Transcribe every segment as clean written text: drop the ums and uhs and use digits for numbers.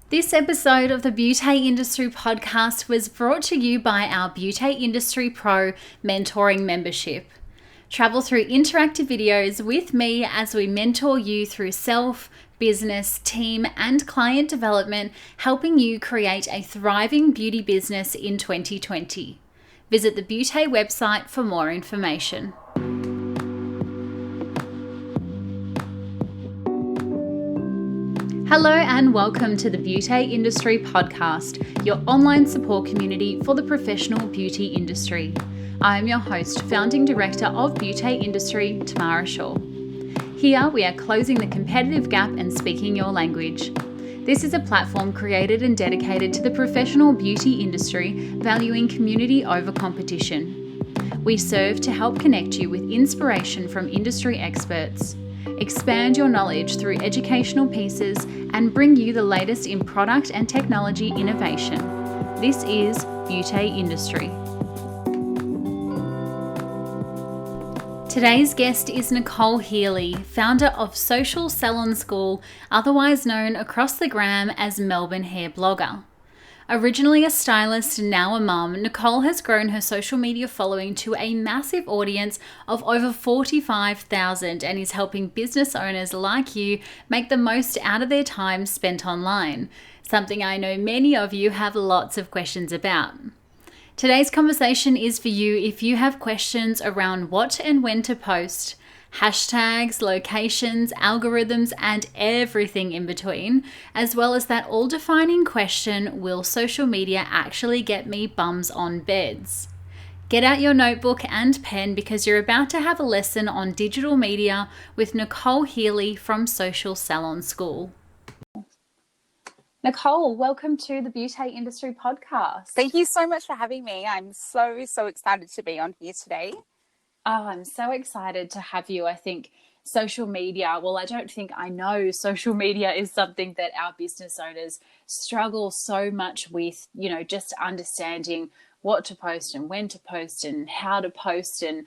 This episode of the Beauty Industry Podcast was brought to you by our Beauty Industry Pro Mentoring membership. Travel through interactive videos with me as we mentor you through self, business, team, and client development, helping you create a thriving beauty business in 2020. Visit the Beauty website for more information. Hello and welcome to the Beauty Industry Podcast, your online support community for the professional beauty industry. I am your host, founding director of Beauty Industry, Tamara Shaw. Here we are closing the competitive gap and speaking your language. This is a platform created and dedicated to the professional beauty industry, valuing community over competition. We serve to help connect you with inspiration from industry experts, expand your knowledge through educational pieces, and bring you the latest in product and technology innovation. This is Beauty Industry. Today's guest is Nicole Healy, founder of Salon School, otherwise known across the gram as Melbourne hair blogger. Originally a stylist and now a mum, Nicole has grown her social media following to a massive audience of over 45,000 and is helping business owners like you make the most out of their time spent online, something I know many of you have lots of questions about. Today's conversation is for you if you have questions around what and when to post, hashtags, locations, algorithms, and everything in between, as well as that all-defining question, will social media actually get me bums on beds? Get out your notebook and pen because you're about to have a lesson on digital media with Nicole Healy from Salon School. Nicole, welcome to the Beauty Industry Podcast. Thank you so much for having me. I'm so excited to be on here today. Oh, I'm so excited to have you. I think social media, well, I don't think I know social media is something that our business owners struggle so much with, just understanding what to post and when to post and how to post and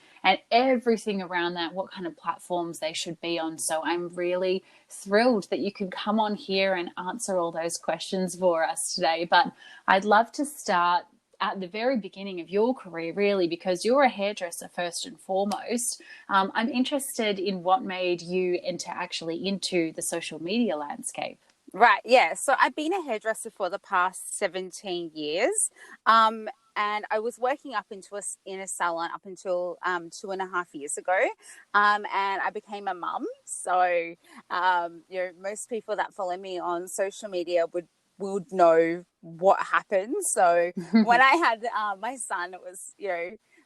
everything around that, what kind of platforms they should be on. So I'm really thrilled that you could come on here and answer all those questions for us today. But I'd love to start at the very beginning of your career, really, because you're a hairdresser first and foremost. I'm interested in what made you enter actually into the social media landscape. Right, yeah. So I've been a hairdresser for the past 17 years. And I was working in a salon up until 2.5 years ago. And I became a mum. So, most people that follow me on social media would know what happened. So when I had my son, it was,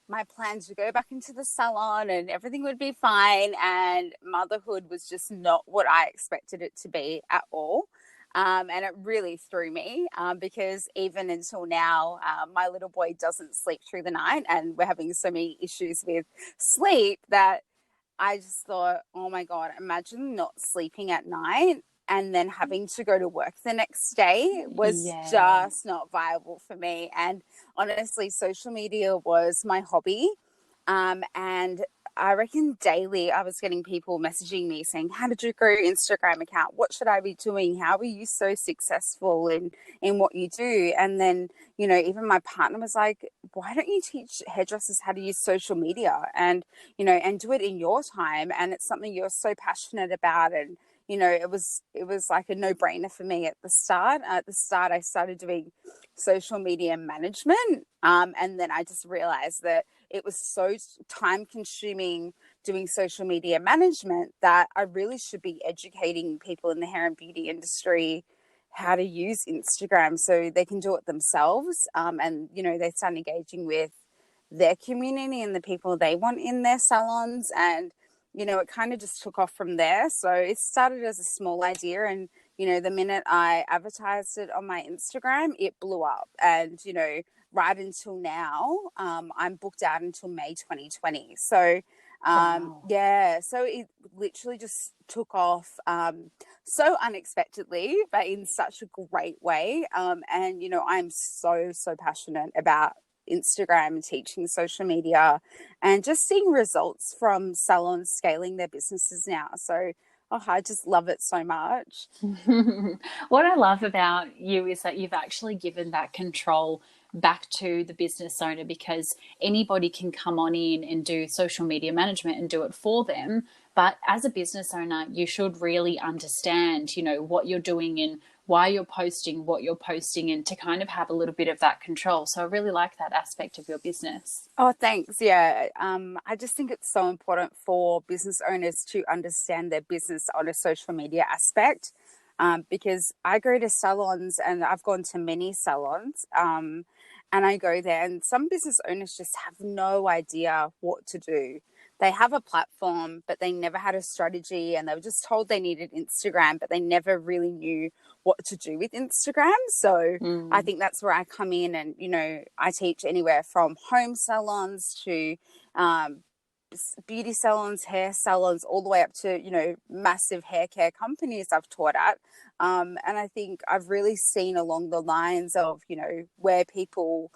my plans to go back into the salon and everything would be fine. And motherhood was just not what I expected it to be at all. And it really threw me because even until now, my little boy doesn't sleep through the night, and we're having so many issues with sleep that I just thought, oh my God, imagine not sleeping at night and then having to go to work the next day was just not viable for me. And honestly, social media was my hobby. And I reckon daily I was getting people messaging me saying, how did you grow your Instagram account? What should I be doing? How are you so successful in what you do? And then, even my partner was like, why don't you teach hairdressers how to use social media and do it in your time? And it's something you're so passionate about. And, it was like a no-brainer for me at the start. At the start, I started doing social media management. And then I just realized that it was so time consuming doing social media management that I really should be educating people in the hair and beauty industry how to use Instagram so they can do it themselves. And, they start engaging with their community and the people they want in their salons. And, it kind of just took off from there. So it started as a small idea. And, the minute I advertised it on my Instagram, it blew up. And, right until now, I'm booked out until May 2020. So, Wow. so it literally just took off so unexpectedly, but in such a great way. And, I'm so passionate about Instagram and teaching social media and just seeing results from salons scaling their businesses now. So Oh, I just love it so much. What I love about you is that you've actually given that control back to the business owner, because anybody can come on in and do social media management and do it for them. But as a business owner, you should really understand, what you're doing and why you're posting what you're posting, and to kind of have a little bit of that control. So I really like that aspect of your business. Oh, thanks. Yeah. I just think it's so important for business owners to understand their business on a social media aspect. Because I go to salons, and I've gone to many salons, and I go there, and some business owners just have no idea what to do. They have a platform, but they never had a strategy, and they were just told they needed Instagram, but they never really knew what to do with Instagram. So I Mm. think that's where I come in, and I teach anywhere from home salons to um, beauty salons, hair salons, all the way up to massive hair care companies I've taught at. And I think I've really seen along the lines of where people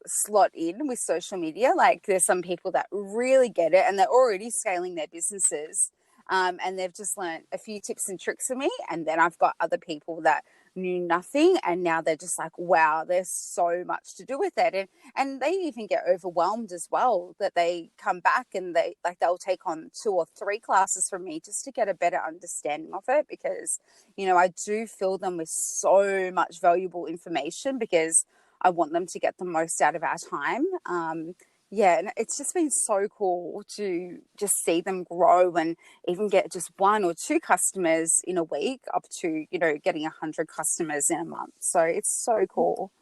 slot in with social media. Like, there's some people that really get it, and they're already scaling their businesses. And they've just learned a few tips and tricks from me. And then I've got other people that knew nothing, and now they're just like, wow, there's so much to do with it. And they even get overwhelmed as well, that they come back and they'll take on 2 or 3 classes from me just to get a better understanding of it, because I do fill them with so much valuable information, because I want them to get the most out of our time. Yeah, and it's just been so cool to just see them grow, and even get just 1 or 2 customers in a week up to, getting 100 customers in a month. So it's so cool.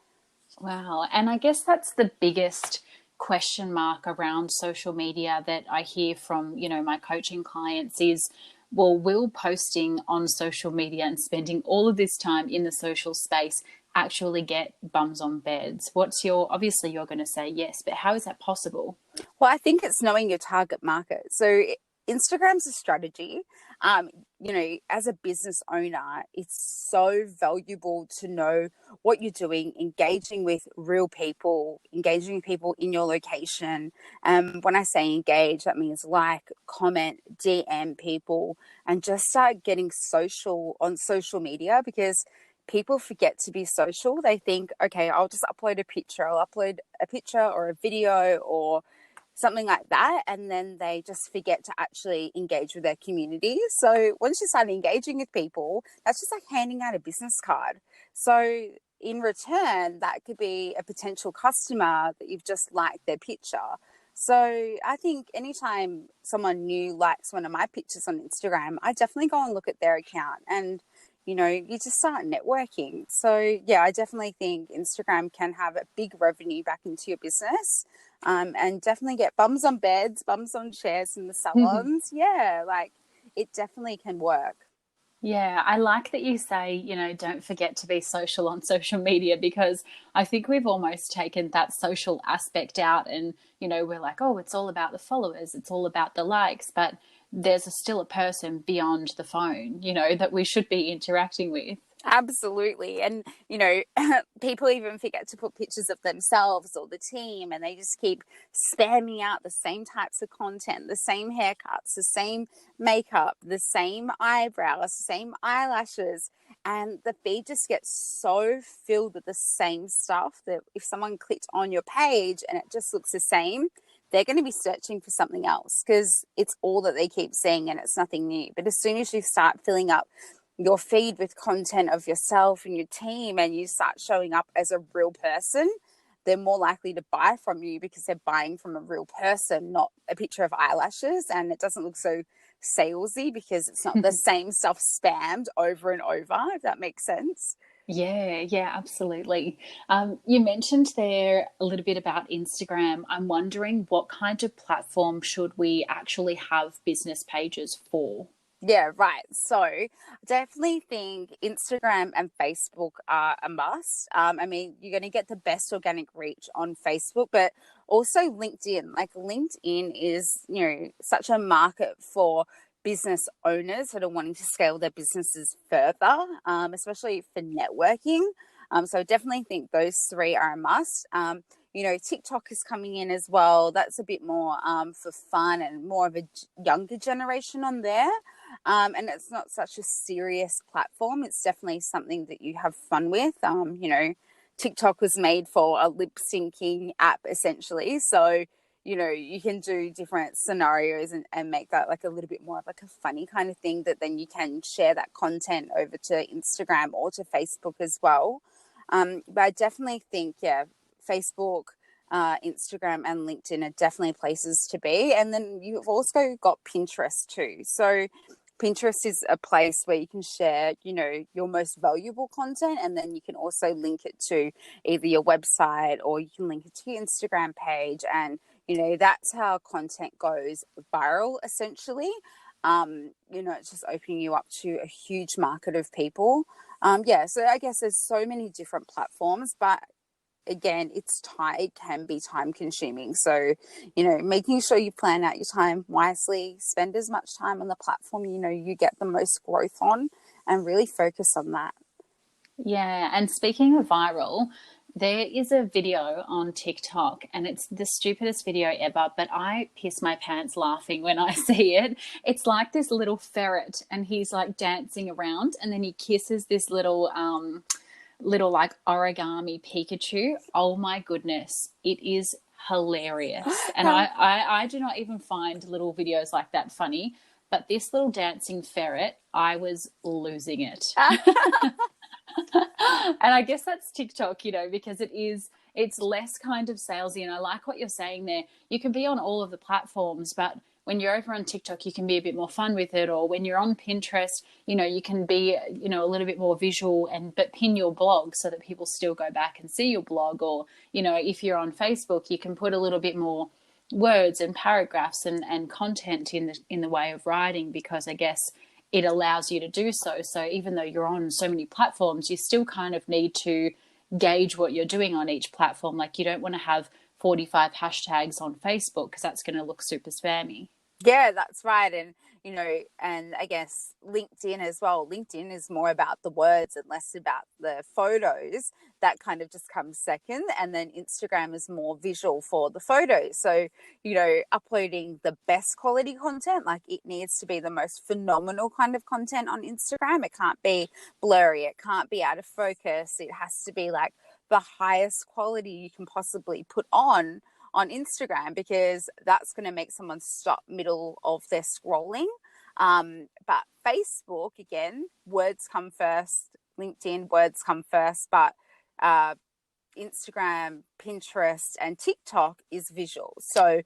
Wow. And I guess that's the biggest question mark around social media that I hear from, my coaching clients is, well, will posting on social media and spending all of this time in the social space actually get bums on beds? Obviously you're going to say yes, but how is that possible? Well, I think it's knowing your target market. So Instagram's a strategy. As a business owner, it's so valuable to know what you're doing, engaging with real people, engaging people in your location. When I say engage, that means like, comment, DM people, and just start getting social on social media, because people forget to be social. They think, okay, I'll just upload a picture. I'll upload a picture or a video or something like that, and then they just forget to actually engage with their community. So once you start engaging with people, that's just like handing out a business card. So in return, that could be a potential customer that you've just liked their picture. So I think anytime someone new likes one of my pictures on Instagram, I definitely go and look at their account, and you just start networking. So yeah, I definitely think Instagram can have a big revenue back into your business. And definitely get bums on beds, bums on chairs in the salons. Yeah, like, it definitely can work. Yeah, I like that you say, don't forget to be social on social media, because I think we've almost taken that social aspect out, and, we're like, oh, it's all about the followers, it's all about the likes, but still a person beyond the phone, that we should be interacting with. Absolutely. And, people even forget to put pictures of themselves or the team, and they just keep spamming out the same types of content, the same haircuts, the same makeup, the same eyebrows, the same eyelashes. And the feed just gets so filled with the same stuff that if someone clicked on your page and it just looks the same, they're going to be searching for something else, because it's all that they keep seeing and it's nothing new. But as soon as you start filling up your feed with content of yourself and your team, and you start showing up as a real person, they're more likely to buy from you, because they're buying from a real person, not a picture of eyelashes. And it doesn't look so salesy, because it's not the same stuff spammed over and over, if that makes sense. Yeah, yeah, absolutely. You mentioned there a little bit about Instagram. I'm wondering, what kind of platform should we actually have business pages for? Yeah, right. So I definitely think Instagram and Facebook are a must. I mean, you're going to get the best organic reach on Facebook, but also LinkedIn. Like, LinkedIn is, such a market for business owners that are wanting to scale their businesses further, especially for networking. So I definitely think those 3 are a must. TikTok is coming in as well. That's a bit more for fun and more of a younger generation on there. And it's not such a serious platform. It's definitely something that you have fun with. TikTok was made for a lip syncing app essentially. So, you can do different scenarios and make that like a little bit more of like a funny kind of thing that then you can share that content over to Instagram or to Facebook as well. But I definitely think, yeah, Facebook, Instagram and LinkedIn are definitely places to be. And then you've also got Pinterest too. So Pinterest is a place where you can share, your most valuable content, and then you can also link it to either your website or you can link it to your Instagram page. And, that's how content goes viral, essentially. It's just opening you up to a huge market of people. So I guess there's so many different platforms, but again, it can be time consuming. So, making sure you plan out your time wisely, spend as much time on the platform, you get the most growth on, and really focus on that. Yeah, and speaking of viral, there is a video on TikTok and it's the stupidest video ever, but I piss my pants laughing when I see it. It's like this little ferret and he's like dancing around and then he kisses this little like origami Pikachu. Oh my goodness, it is hilarious. And I do not even find little videos like that funny, but this little dancing ferret, I was losing it. And I guess that's TikTok, because it's less kind of salesy. And I like what you're saying there. You can be on all of the platforms, but when you're over on TikTok, you can be a bit more fun with it. Or when you're on Pinterest, you can be, a little bit more visual but pin your blog so that people still go back and see your blog. Or, if you're on Facebook, you can put a little bit more words and paragraphs and content in the way of writing, because I guess it allows you to do so. So even though you're on so many platforms, you still kind of need to gauge what you're doing on each platform. Like you don't want to have 45 hashtags on Facebook because that's going to look super spammy. Yeah, that's right. And I guess LinkedIn as well. LinkedIn is more about the words and less about the photos. That kind of just comes second. And then Instagram is more visual for the photos. So, uploading the best quality content, like it needs to be the most phenomenal kind of content on Instagram. It can't be blurry. It can't be out of focus. It has to be like the highest quality you can possibly put on Instagram, because that's going to make someone stop middle of their scrolling. But Facebook, again, words come first. LinkedIn, words come first. But Instagram, Pinterest, and TikTok is visual. So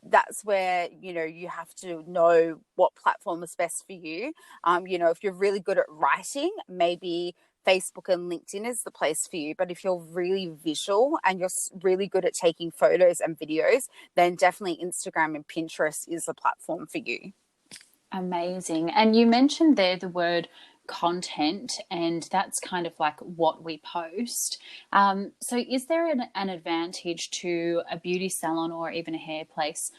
that's where, you have to know what platform is best for you. If you're really good at writing, maybe Facebook and LinkedIn is the place for you. But if you're really visual and you're really good at taking photos and videos, then definitely Instagram and Pinterest is the platform for you. Amazing. And you mentioned there the word content, and that's kind of like what we post. So is there an advantage to a beauty salon or even a hair place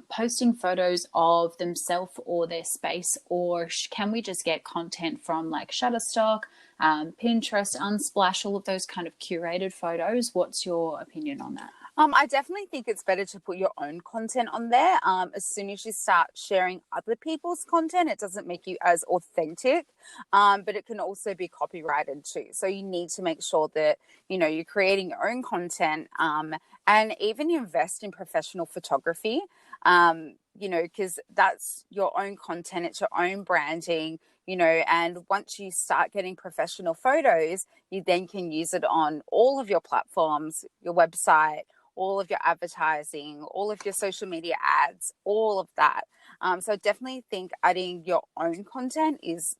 posting photos of themselves or their space, or can we just get content from like Shutterstock, Pinterest, Unsplash, all of those kind of curated photos? What's your opinion on that? I definitely think it's better to put your own content on there. As soon as you start sharing other people's content, it doesn't make you as authentic, but it can also be copyrighted too. So you need to make sure that, you're creating your own content, and even invest in professional photography, because that's your own content, it's your own branding. And once you start getting professional photos, you then can use it on all of your platforms, your website, all of your advertising, all of your social media ads, all of that. So I definitely think adding your own content is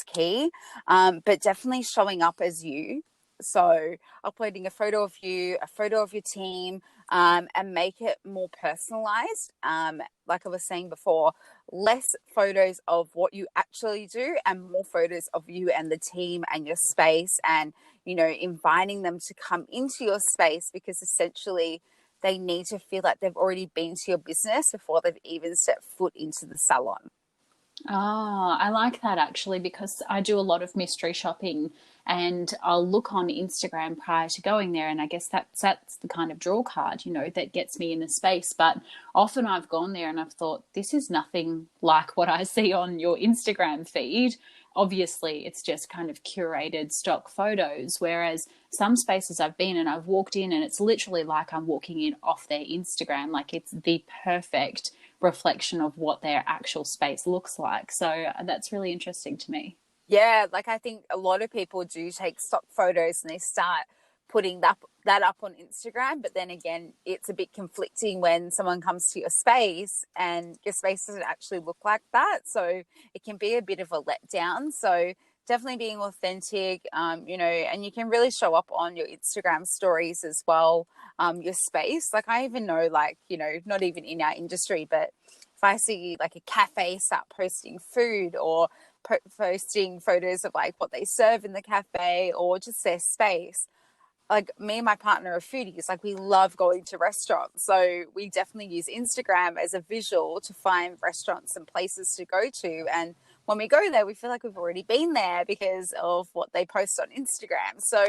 key, but definitely showing up as you. So uploading a photo of you, a photo of your team, and make it more personalized. Like I was saying before, less photos of what you actually do and more photos of you and the team and your space, and, inviting them to come into your space, because essentially they need to feel like they've already been to your business before they've even stepped foot into the salon. Oh, I like that actually, because I do a lot of mystery shopping and I'll look on Instagram prior to going there, and I guess that's the kind of draw card, that gets me in the space. But often I've gone there and I've thought, this is nothing like what I see on your Instagram feed. Obviously, it's just kind of curated stock photos, whereas some spaces I've been and I've walked in and it's literally like I'm walking in off their Instagram. Like, it's the perfect reflection of what their actual space looks like. So that's really interesting to me. Yeah, like I think a lot of people do take stock photos and they start putting that up on Instagram, but then again, it's a bit conflicting when someone comes to your space and your space doesn't actually look like that. So it can be a bit of a letdown. So definitely being authentic, and you can really show up on your Instagram stories as well, your space. Like I even know, like, not even in our industry, but if I see like a cafe start posting food or posting photos of like what they serve in the cafe or just their space, like me and my partner are foodies, like we love going to restaurants, so we definitely use Instagram as a visual to find restaurants and places to go to. And when we go there, we feel like we've already been there because of what they post on Instagram. So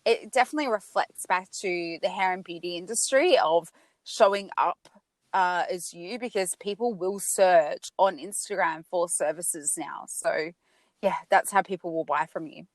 it definitely reflects back to the hair and beauty industry of showing up as you, because people will search on Instagram for services now. So yeah, that's how people will buy from you.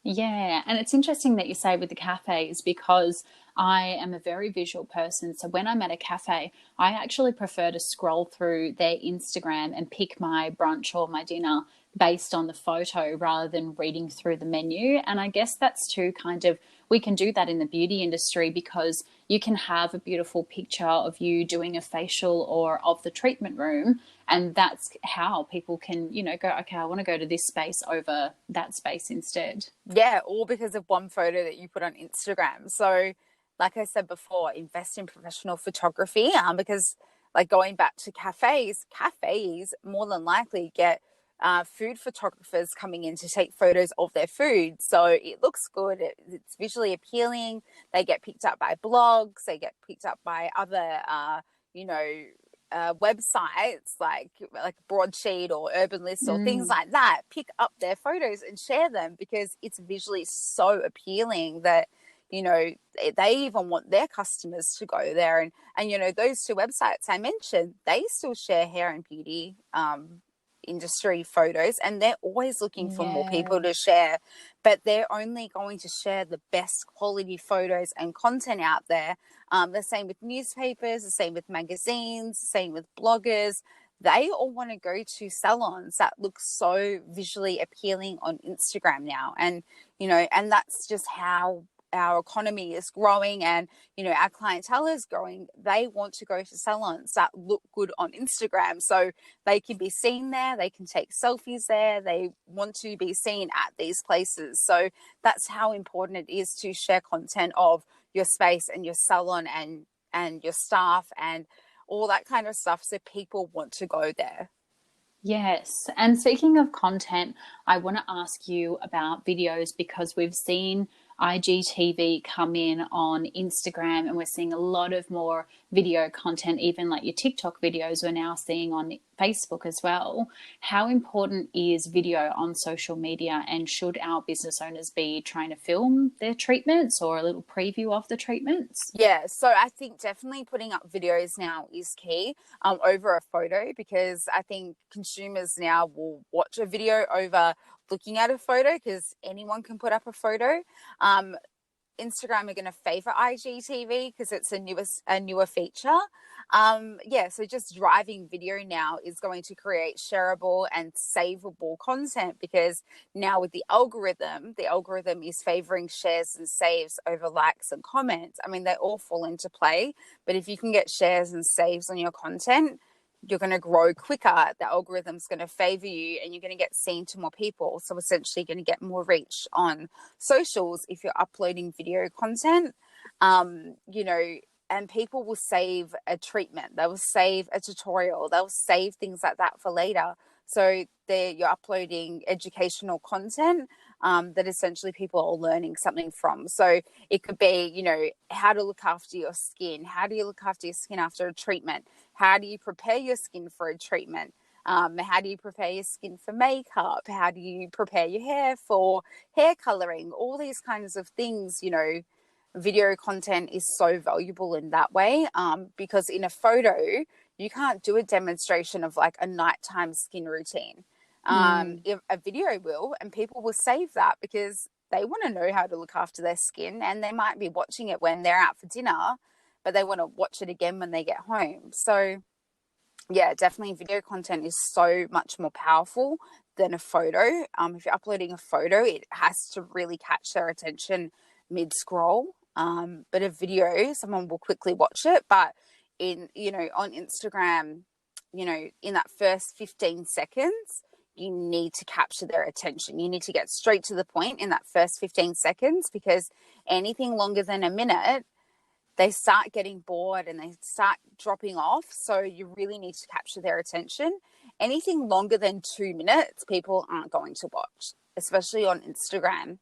Yeah, and it's interesting that you say with the cafes, because I am a very visual person. So when I'm at a cafe, I actually prefer to scroll through their Instagram and pick my brunch or my dinner based on the photo rather than reading through the menu. And I guess that's too kind of, we can do that in the beauty industry because you can have a beautiful picture of you doing a facial or of the treatment room. And that's how people can, go, okay, I want to go to this space over that space instead. Yeah, all because of one photo that you put on Instagram. So like I said before, invest in professional photography, because like going back to cafes more than likely get food photographers coming in to take photos of their food. So it looks good. It's visually appealing. They get picked up by blogs. They get picked up by other, websites like Broadsheet or Urban List or things like that. Pick up their photos and share them because it's visually so appealing that they even want their customers to go there. And those two websites I mentioned, they still share hair and beauty industry photos, and they're always looking for more people to share, but they're only going to share the best quality photos and content out there. The same with newspapers, the same with magazines, the same with bloggers. They all want to go to salons that look so visually appealing on Instagram now. And and that's just how our economy is growing, and our clientele is growing. They want to go to salons that look good on Instagram, so they can be seen there, they can take selfies there, they want to be seen at these places. So that's how important it is to share content of your space and your salon and your staff and all that kind of stuff, so people want to go there. Yes. And speaking of content, I want to ask you about videos, because we've seen IGTV come in on Instagram and we're seeing a lot of more video content, even like your TikTok videos we're now seeing on Facebook as well. How important is video on social media, and should our business owners be trying to film their treatments or a little preview of the treatments? Yeah, so I think definitely putting up videos now is key over a photo, because I think consumers now will watch a video over looking at a photo, because anyone can put up a photo. Instagram are going to favor IGTV because it's a newer feature. So just driving video now is going to create shareable and savable content, because now with the algorithm is favoring shares and saves over likes and comments. I mean, they all fall into play, but if you can get shares and saves on your content, you're going to grow quicker. The algorithm's going to favor you and you're going to get seen to more people. So essentially you're going to get more reach on socials if you're uploading video content, and people will save a treatment. They will save a tutorial. They'll save things like that for later. So you're uploading educational content that essentially people are learning something from. So it could be, how to look after your skin. How do you look after your skin after a treatment? How do you prepare your skin for a treatment? How do you prepare your skin for makeup? How do you prepare your hair for hair coloring? All these kinds of things, you know, video content is so valuable in that way, because in a photo, you can't do a demonstration of like a nighttime skin routine. If a video will, and people will save that because they want to know how to look after their skin, and they might be watching it when they're out for dinner, but they want to watch it again when they get home. So yeah, definitely video content is so much more powerful than a photo. If you're uploading a photo, it has to really catch their attention mid scroll. But a video, someone will quickly watch it. But in, you know, on Instagram, you know, in that first 15 seconds, you need to capture their attention. You need to get straight to the point in that first 15 seconds, because anything longer than a minute, they start getting bored and they start dropping off. So you really need to capture their attention. Anything longer than 2 minutes, people aren't going to watch, especially on Instagram.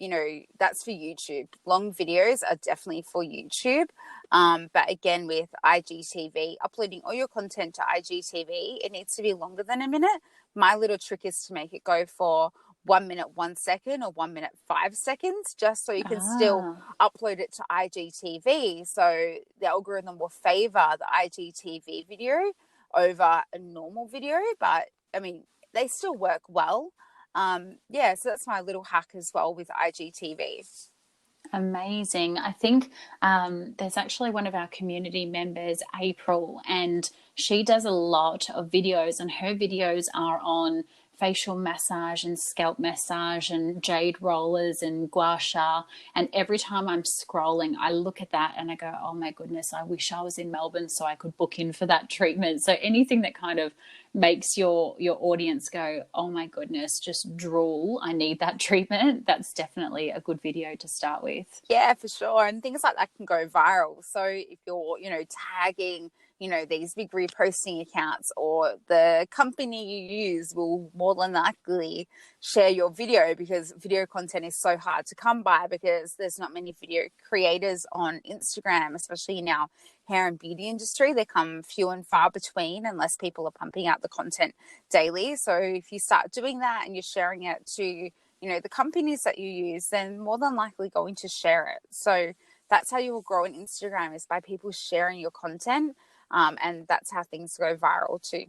You know, that's for YouTube. Long videos are definitely for YouTube. But again, with IGTV, uploading all your content to IGTV, it needs to be longer than a minute. My little trick is to make it go for 1 minute, 1 second, or 1 minute, 5 seconds, just so you can still upload it to IGTV. So the algorithm will favor the IGTV video over a normal video. But I mean, they still work well. Yeah, so that's my little hack as well with IGTV. Amazing. I think there's actually one of our community members, April, and she does a lot of videos, and her videos are on facial massage and scalp massage and jade rollers and gua sha. And every time I'm scrolling, I look at that and I go, oh my goodness, I wish I was in Melbourne so I could book in for that treatment. So anything that kind of makes your audience go, oh my goodness, just drool, I need that treatment, that's definitely a good video to start with. Yeah, for sure. And things like that can go viral. So if you're, you know, tagging, you know, these big reposting accounts, or the company you use will more than likely share your video, because video content is so hard to come by, because there's not many video creators on Instagram, especially in our hair and beauty industry. They come few and far between unless people are pumping out the content daily. So if you start doing that and you're sharing it to, you know, the companies that you use, then more than likely going to share it. So that's how you will grow on Instagram, is by people sharing your content. And that's how things go viral too.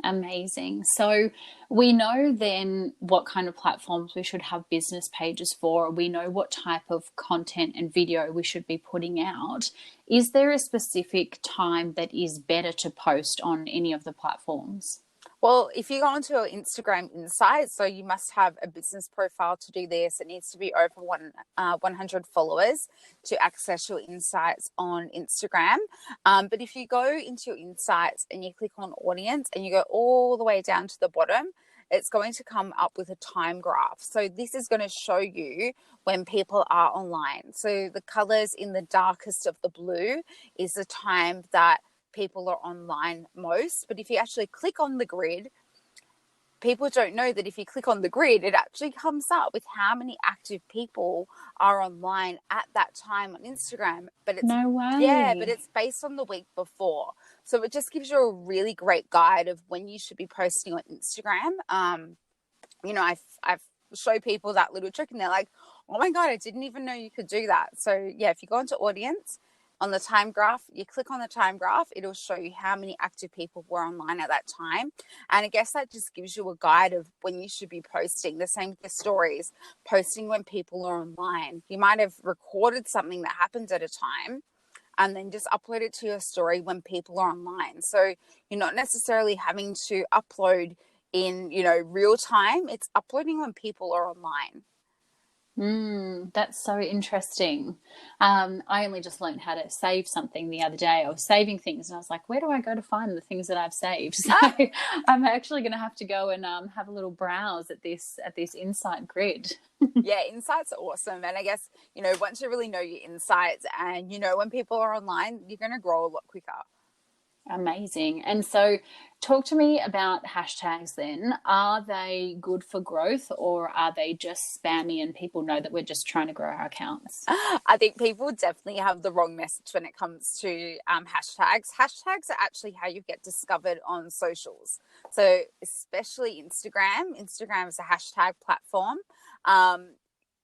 Amazing. So we know then what kind of platforms we should have business pages for. We know what type of content and video we should be putting out. Is there a specific time that is better to post on any of the platforms? Well, if you go onto your Instagram Insights, so you must have a business profile to do this. It needs to be over 100 followers to access your insights on Instagram. But if you go into your insights and you click on audience and you go all the way down to the bottom, it's going to come up with a time graph. So this is going to show you when people are online. So the colors in the darkest of the blue is the time that people are online most. But if you actually click on the grid, people don't know that if you click on the grid, it actually comes up with how many active people are online at that time on Instagram. But it's no way. Yeah, but it's based on the week before. So it just gives you a really great guide of when you should be posting on Instagram. You know, I've show people that little trick and they're like, oh my God, I didn't even know you could do that. So yeah, if you go into audience, on the time graph, you click on the time graph, it'll show you how many active people were online at that time. And I guess that just gives you a guide of when you should be posting. The same with the stories, posting when people are online. You might have recorded something that happened at a time and then just upload it to your story when people are online. So you're not necessarily having to upload in, you know, real time. It's uploading when people are online. That's so interesting. I only just learned how to save something the other day. I was saving things and I was like, where do I go to find the things that I've saved? So I'm actually going to have to go and have a little browse at this insight grid. Yeah, insights are awesome. And I guess, you know, once you really know your insights and, you know, when people are online, you're going to grow a lot quicker. Amazing. And so, talk to me about hashtags then. Are they good for growth, or are they just spammy and people know that we're just trying to grow our accounts? I think people definitely have the wrong message when it comes to hashtags. Hashtags are actually how you get discovered on socials. So, especially Instagram. Instagram is a hashtag platform. Um,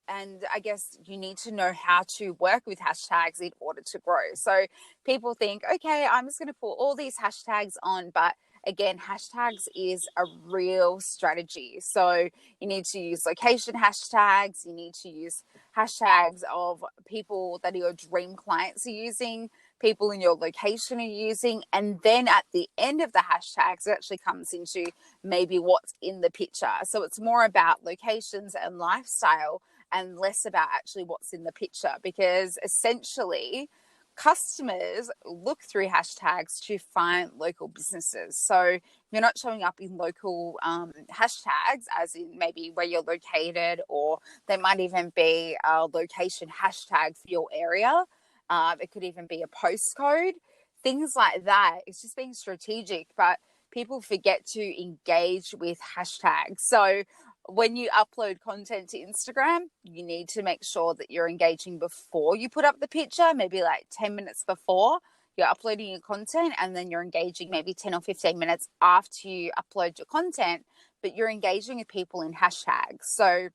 and I guess you need to know how to work with hashtags in order to grow. So people think, okay, I'm just going to put all these hashtags on, but again, hashtags is a real strategy. So you need to use location hashtags, you need to use hashtags of people that your dream clients are using, people in your location are using, and then at the end of the hashtags, it actually comes into maybe what's in the picture. So it's more about locations and lifestyle and less about actually what's in the picture, because essentially customers look through hashtags to find local businesses. So if you're not showing up in local hashtags, as in maybe where you're located, or there might even be a location hashtag for your area. It could even be a postcode, things like that. It's just being strategic, but people forget to engage with hashtags. So when you upload content to Instagram, you need to make sure that you're engaging before you put up the picture, maybe like 10 minutes before you're uploading your content, and then you're engaging maybe 10 or 15 minutes after you upload your content, but you're engaging with people in hashtags. So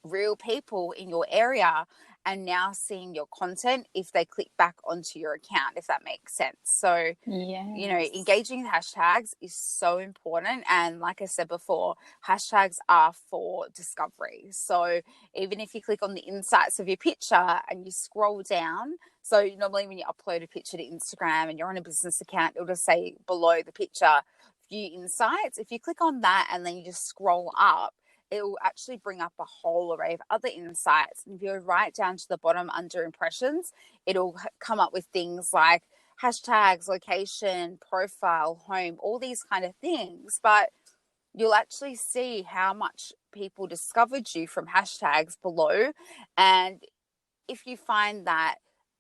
real people in your area are now seeing your content if they click back onto your account, if that makes sense. So Yes. engaging with hashtags is so important. And like I said before, hashtags are for discovery. So even if you click on the insights of your picture and you scroll down, so normally when you upload a picture to Instagram and you're on a business account, it'll just say below the picture, view insights. If you click on that and then you just scroll up, it will actually bring up a whole array of other insights. And if you go right down to the bottom under impressions, it'll come up with things like hashtags, location, profile, home, all these kind of things. But you'll actually see how much people discovered you from hashtags below. And if you find that,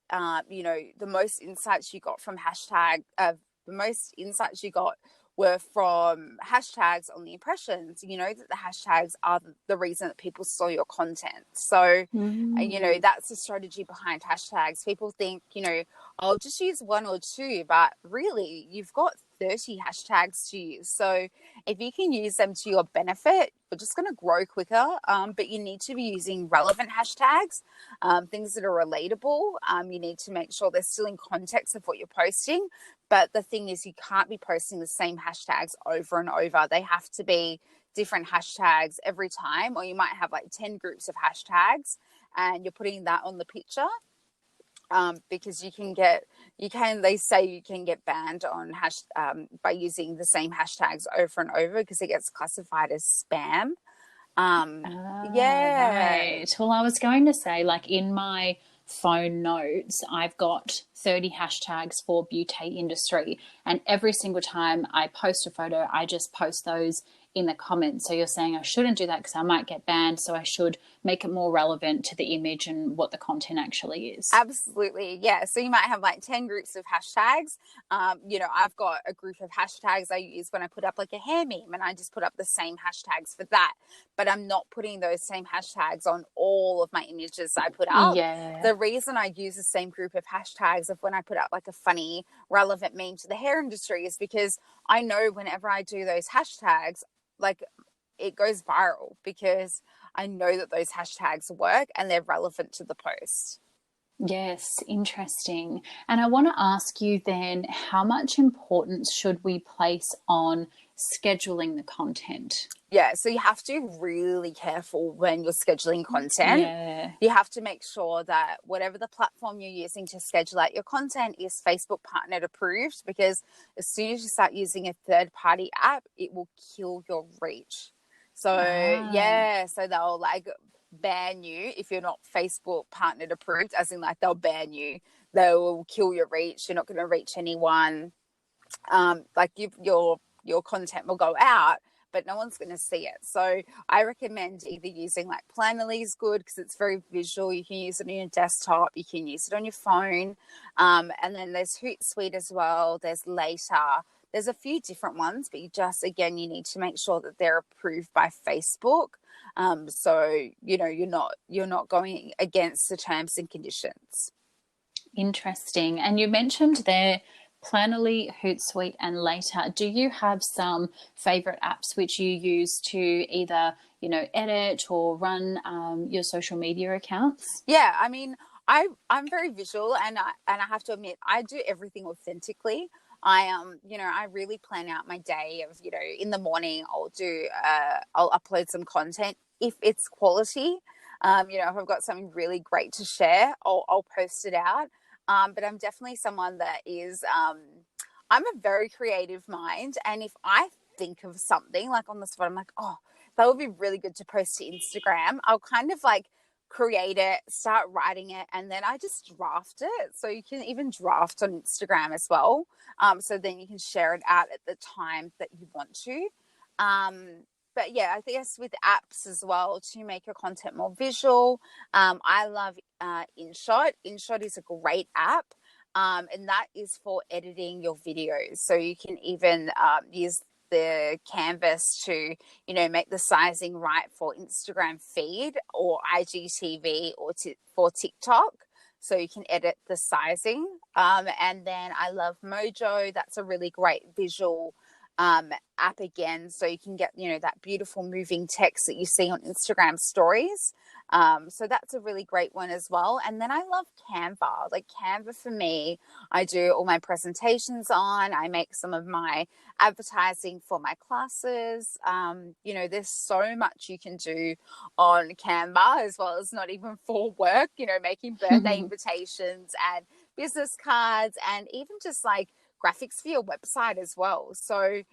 the most insights you got from the most insights you got were from hashtags on the impressions, you know that the hashtags are the reason that people saw your content. So, that's the strategy behind hashtags. People think, I'll just use one or two, but really you've got 30 hashtags to use. So if you can use them to your benefit, you're just going to grow quicker. But you need to be using relevant hashtags, things that are relatable. You need to make sure they're still in context of what you're posting. But the thing is, you can't be posting the same hashtags over and over. They have to be different hashtags every time, or you might have like 10 groups of hashtags and you're putting that on the picture. Because they say you can get banned on by using the same hashtags over and over, because it gets classified as spam. Yeah. Right. Well, I was going to say, like in my phone notes, I've got 30 hashtags for beauty industry, and every single time I post a photo, I just post those in the comments. So you're saying I shouldn't do that because I might get banned, so I should make it more relevant to the image and what the content actually is. Absolutely. Yeah. So you might have like 10 groups of hashtags. I've got a group of hashtags I use when I put up like a hair meme, and I just put up the same hashtags for that. But I'm not putting those same hashtags on all of my images I put up. Yeah. The reason I use the same group of hashtags of when I put up like a funny, relevant meme to the hair industry is because I know whenever I do those hashtags, like it goes viral, because I know that those hashtags work and they're relevant to the post. Yes, interesting. And I want to ask you then, how much importance should we place on scheduling the content? Yeah, so you have to be really careful when you're scheduling content. Yeah. You have to make sure that whatever the platform you're using to schedule out your content is Facebook partnered approved, because as soon as you start using a third party app, it will kill your reach. So, so they'll like ban you if you're not Facebook partnered approved, as in like they'll ban you. They will kill your reach. You're not going to reach anyone. Your content will go out, but no one's going to see it. So I recommend either using like Planoly is good because it's very visual. You can use it on your desktop, you can use it on your phone, and then there's Hootsuite as well. There's Later. There's a few different ones, but you need to make sure that they're approved by Facebook. So you're not going against the terms and conditions. Interesting. And you mentioned there Planoly, Hootsuite, and Later. Do you have some favorite apps which you use to either, edit or run your social media accounts? Yeah, I mean, I'm very visual, and I have to admit, I do everything authentically. I really plan out my day of, in the morning I'll upload some content if it's quality. If I've got something really great to share, I'll post it out. But I'm definitely someone that is, I'm a very creative mind. And if I think of something like on the spot, I'm like, oh, that would be really good to post to Instagram. I'll kind of like create it, start writing it, and then I just draft it. So you can even draft on Instagram as well. So then you can share it out at the time that you want to. But yeah, I guess with apps as well to make your content more visual. I love InShot. InShot is a great app. And that is for editing your videos. So you can even use the canvas to, make the sizing right for Instagram feed or IGTV or for TikTok. So you can edit the sizing. And then I love Mojo. That's a really great visual app again. So you can get, that beautiful moving text that you see on Instagram stories. So that's a really great one as well. And then I love Canva. Like Canva for me, I do all my presentations on. I make some of my advertising for my classes. There's so much you can do on Canva as well as not even for work, making birthday invitations and business cards and even just like graphics for your website as well. So,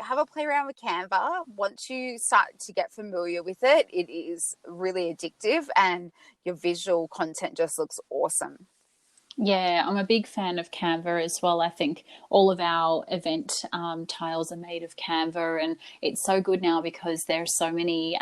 have a play around with Canva. Once you start to get familiar with it, it is really addictive and your visual content just looks awesome. Yeah, I'm a big fan of Canva as well. I think all of our event tiles are made of Canva, and it's so good now because there's so many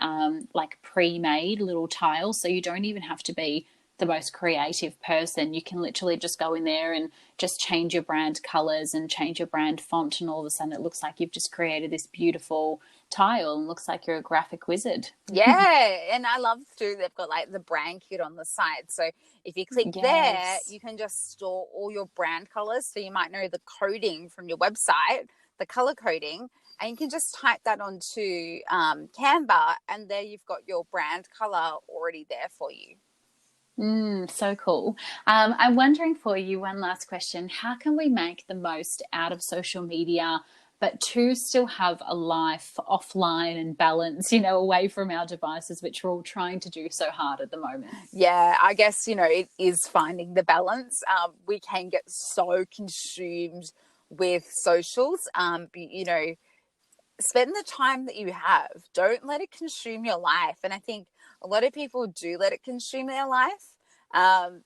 like pre-made little tiles, so you don't even have to be the most creative person. You can literally just go in there and just change your brand colors and change your brand font, and all of a sudden it looks like you've just created this beautiful tile and looks like you're a graphic wizard. Yeah, and I love too, they've got like the brand kit on the side. So if you click there, you can just store all your brand colors. So you might know the coding from your website, the color coding, and you can just type that onto Canva, and there you've got your brand color already there for you. So cool. I'm wondering for you, one last question. How can we make the most out of social media, but to still have a life offline and balance, away from our devices, which we're all trying to do so hard at the moment? Yeah, I guess, it is finding the balance. We can get so consumed with socials, spend the time that you have. Don't let it consume your life. And I think a lot of people do let it consume their life.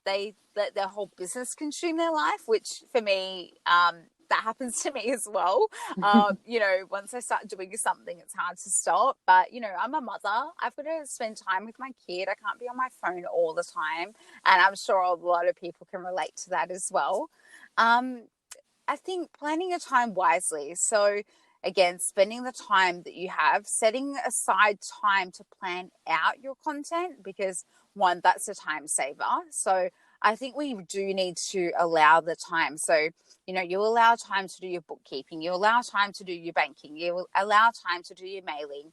They let their whole business consume their life, which for me, that happens to me as well. Once I start doing something, it's hard to stop. But, I'm a mother. I've got to spend time with my kid. I can't be on my phone all the time. And I'm sure a lot of people can relate to that as well. I think planning your time wisely. So, again, spending the time that you have, setting aside time to plan out your content, because one, that's a time saver. So I think we do need to allow the time. So, you allow time to do your bookkeeping, you allow time to do your banking, you allow time to do your mailing,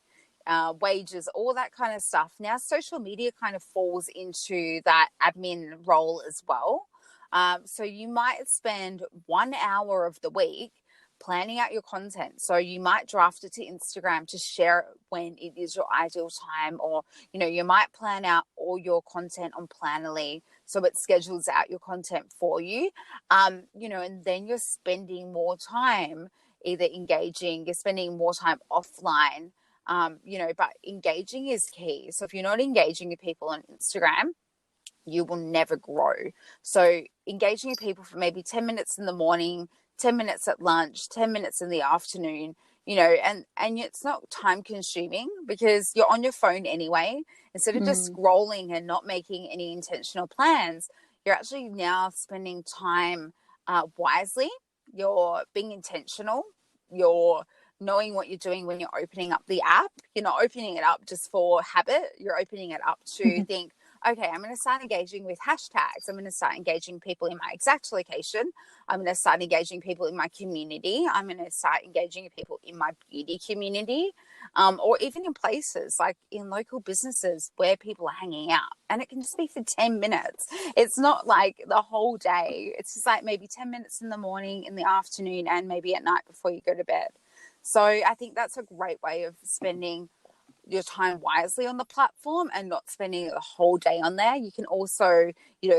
wages, all that kind of stuff. Now, social media kind of falls into that admin role as well. So you might spend 1 hour of the week planning out your content. So you might draft it to Instagram to share it when it is your ideal time, or, you might plan out all your content on Planoly so it schedules out your content for you. And then you're spending more time either engaging, you're spending more time offline, but engaging is key. So if you're not engaging with people on Instagram, you will never grow. So engaging with people for maybe 10 minutes in the morning, 10 minutes at lunch, 10 minutes in the afternoon, and it's not time consuming because you're on your phone anyway. Instead of just scrolling and not making any intentional plans, you're actually now spending time wisely. You're being intentional. You're knowing what you're doing when you're opening up the app. You're not opening it up just for habit. You're opening it up to think, okay, I'm going to start engaging with hashtags. I'm going to start engaging people in my exact location. I'm going to start engaging people in my community. I'm going to start engaging people in my beauty community, or even in places like in local businesses where people are hanging out. And it can just be for 10 minutes. It's not like the whole day. It's just like maybe 10 minutes in the morning, in the afternoon, and maybe at night before you go to bed. So I think that's a great way of spending your time wisely on the platform and not spending the whole day on there. You can also,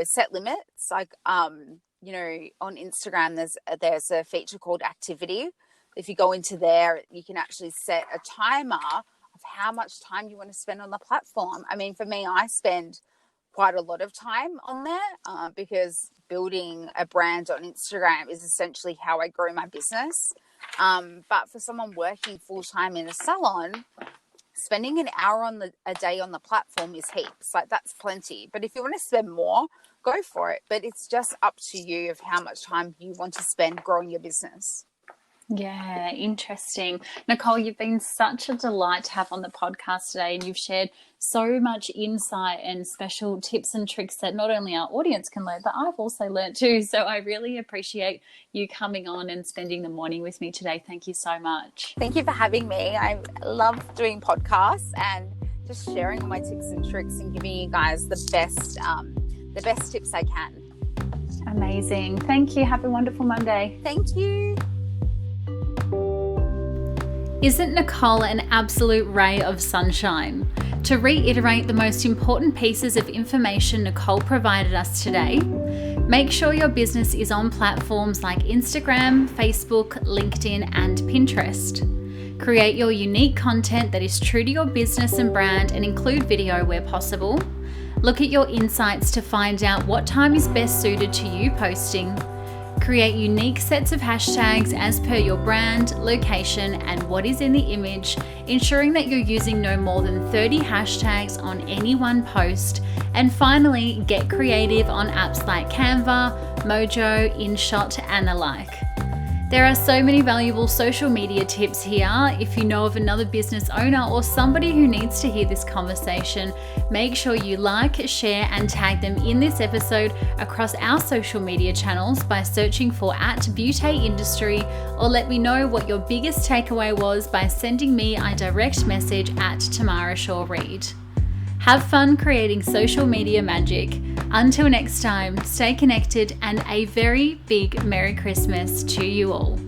set limits. Like, on Instagram, there's a feature called activity. If you go into there, you can actually set a timer of how much time you want to spend on the platform. I mean, for me, I spend quite a lot of time on there because building a brand on Instagram is essentially how I grow my business. But for someone working full-time in a salon, spending an hour a day on the platform is heaps. Like, that's plenty. But if you want to spend more, go for it. But it's just up to you of how much time you want to spend growing your business. Yeah, interesting. Nicole, you've been such a delight to have on the podcast today, and you've shared so much insight and special tips and tricks that not only our audience can learn, but I've also learned too. So I really appreciate you coming on and spending the morning with me today. Thank you so much. Thank you for having me. I love doing podcasts and just sharing all my tips and tricks and giving you guys the best tips I can. Amazing. Thank you. Have a wonderful Monday. Thank you. Isn't Nicole an absolute ray of sunshine? To reiterate the most important pieces of information Nicole provided us today, make sure your business is on platforms like Instagram, Facebook, LinkedIn, and Pinterest. Create your unique content that is true to your business and brand and include video where possible. Look at your insights to find out what time is best suited to you posting. Create unique sets of hashtags as per your brand, location, and what is in the image, ensuring that you're using no more than 30 hashtags on any one post. And finally, get creative on apps like Canva, Mojo, InShot, and the like. There are so many valuable social media tips here. If you know of another business owner or somebody who needs to hear this conversation, make sure you like, share, and tag them in this episode across our social media channels by searching for @BeautyIndustry, or let me know what your biggest takeaway was by sending me a direct message at Tamara Shaw Reid. Have fun creating social media magic. Until next time, stay connected and a very big Merry Christmas to you all.